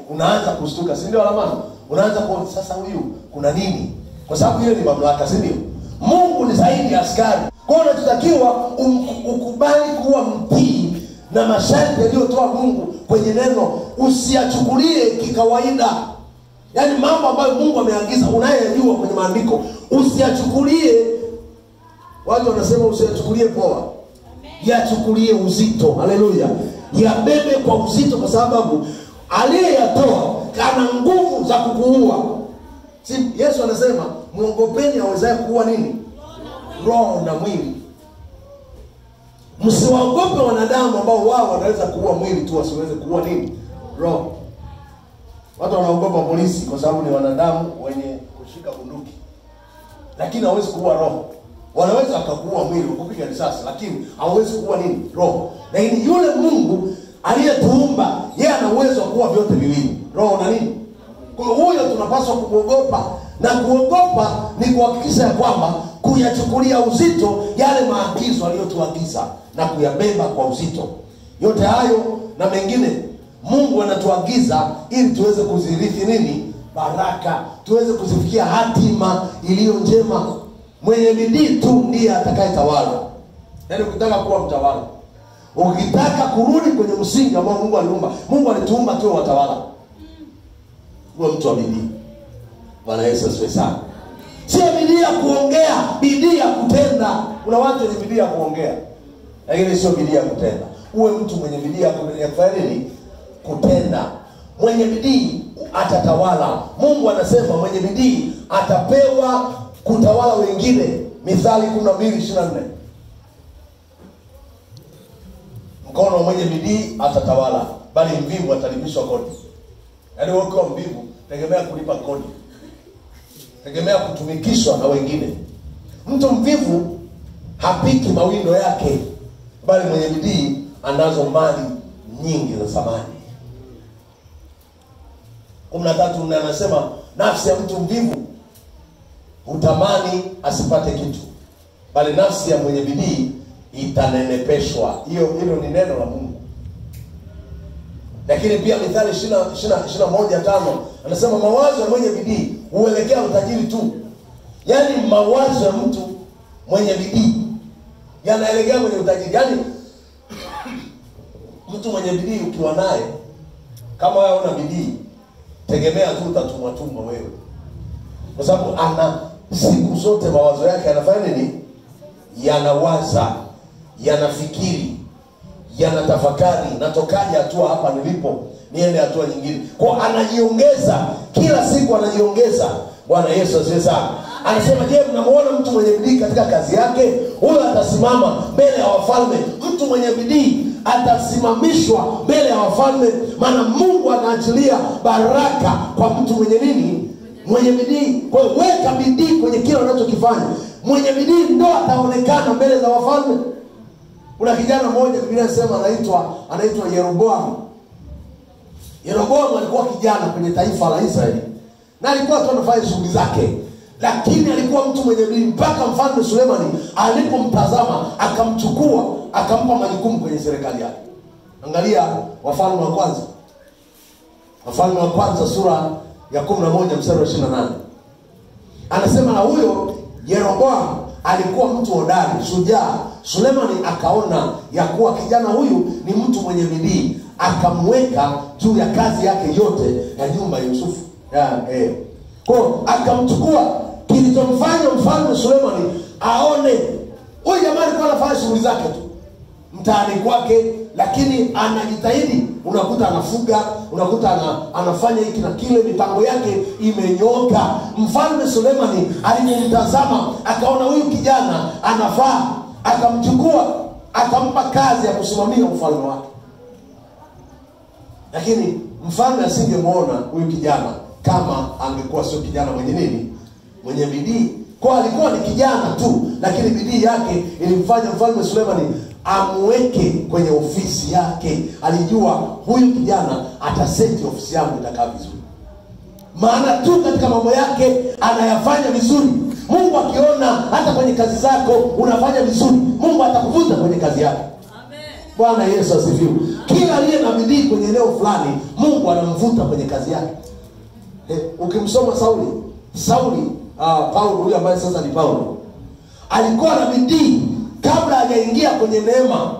unaanza kushtuka, si ndio Alamani? Unaanza kuona sasa huyu kuna nini? Kwa sababu hiyo ni mamlaka, si ndio? Mungu ni zaidi ya askari. Kwa hiyo tunatakiwa ukubali kuwa mtii na masharti aliyotoa Mungu kwenye neno, usiachukulie kikawaida. Yaani mambo ambayo Mungu ameagiza unayojua kwenye maandiko, usiachukulie, watu wanasema usiachukulie poa. Yachukulie uzito. Haleluya. Yabebe kwa uzito, kwa sababu aliyeyatoa kana nguvu za kukuua. Si Yesu anasema muogopeni awezaye kuua nini? Roho na mwili. Msiwaogope wanadamu ambao wao wanaweza kuua mwili tu, wasiweze kuua nini? Roho. Watu wanaogopa polisi kwa sababu ni wanadamu wenye kushika bunduki, lakini hawezi kuua roho. Wanaweza akakuua mwili, kupiga risasi, lakini hawezi kuua nini? Roho. Lakini yule Mungu aliyetuumba, yeye ana uwezo wa kuua vyote viwili, roho na nini? Kwa huyo tunapaswa kuogopa, na kuogopa ni kuhakikisha ya kwamba kuyachukulia uzito yale maagizo aliyotuagiza na kuyabeba kwa uzito. Yote hayo na mengine Mungu anatuagiza ili tuweze kuzirithi nini? Baraka, tuweze kuzifikia hatima iliyo njema. Mwenye bidii tu ndiye atakayetawala. Yaani ukitaka kuwa mtawala, ukitaka kurudi kwenye msingi ambao Mungu aliumba, Mungu alituumba tu watawala, uwe mtu wa bidii. Bwana Yesu asifiwe sana. Sio bidii ya kuongea, bidii ya kutenda. Kuna watu wenye bidii ya kuongea, lakini sio bidii ya kutenda. Uwe mtu mwenye bidii ya kufanya nini? Kutenda. Mwenye bidii atatawala. Mungu anasema mwenye bidii atapewa kutawala wengine. Mithali 12:24. Mkono mwenye bidii atatawala, bali mvivu atalipishwa kodi. Yaani wewe ukiwa mvivu, tegemea kulipa kodi, tegemea kutumikishwa na wengine. Mtu mvivu hapiki mawindo yake, bali mwenye bidii anazo mali nyingi za samani. 13 anasema nafsi ya mtu mvivu hutamani asipate kitu, bali nafsi ya mwenye bidii itanenepeshwa. Hilo ni neno la Mungu. Lakini pia Mithali 21:5 anasema mawazo ya mwenye bidii huelekea utajiri tu. Yaani mawazo ya mtu mwenye bidii yanaelekea kwenye utajiri. Yaani mtu mwenye bidii ukiwa naye, kama wewe una bidii, tegemea tu utatumwa wewe. Kwa sababu ana siku zote mawazo yake yanafanya nini? Yanawaza, yanafikiri, yanatafakari, natokaje hatua hapa nilipo niende hatua nyingine. Kwa anajiongeza kila siku, anajiongeza. Bwana Yesu asifiwe sana. Anasema, je, mnamuona mtu mwenye bidii katika kazi yake? Huyo atasimama mbele ya wafalme. Mtu mwenye bidii atasimamishwa mbele ya wafalme, maana Mungu anaachilia baraka kwa mtu mwenye nini? Mwenye bidii. Kwa hiyo weka bidii kwenye kile unachokifanya. Mwenye bidii ndo ataonekana mbele za wafalme. Kuna kijana mmoja Biblia inasema anaitwa Yeroboamu. Yeroboamu alikuwa kijana kwenye taifa la Israeli, na alikuwa tu anafanya shughuli zake, lakini alikuwa mtu mwenye bidii mpaka mfalme Sulemani alipomtazama akamchukua, akampa majukumu kwenye serikali yake. Angalia Wafalme wa Kwanza. Wafalme wa Kwanza sura ya 11 mstari wa 28. Anasema, na huyo Yeroboamu alikuwa mtu hodari, shujaa. Sulemani akaona ya kuwa kijana huyu ni mtu mwenye bidii, akamweka juu ya kazi yake yote ya nyumba ya Yusufu. Kwa akamchukua. Kilichomfanya mfalme Sulemani aone huyu jamaa alikuwa anafanya shughuli zake tu mtaani kwake, lakini anajitahidi. Unakuta anafuga, unakuta anafanya hiki na kile, mipango yake imenyoka. Mfalme Sulemani alipomtazama akaona huyu kijana anafaa, akamchukua, akampa kazi ya kusimamia ufalme wake. Lakini mfalme asingemuona huyu kijana kama angekuwa sio kijana mwenye nini? Mwenye bidii. Kwa alikuwa ni kijana tu, lakini bidii yake ilimfanya mfalme Sulemani amweke kwenye ofisi yake. Alijua huyu kijana ataseti ofisi yangu itakaa vizuri, maana tu katika mambo yake anayafanya vizuri. Mungu akiona hata kwenye kazi zako unafanya vizuri, Mungu atakuvuta kwenye kazi yake. Amen. Bwana Yesu asifiwe. Kila aliye na bidii kwenye eneo fulani, Mungu anamvuta kwenye kazi yake. Ukimsoma Sauli, Paulo huyu ambaye sasa ni Paulo, alikuwa na bidii kabla hajaingia kwenye neema.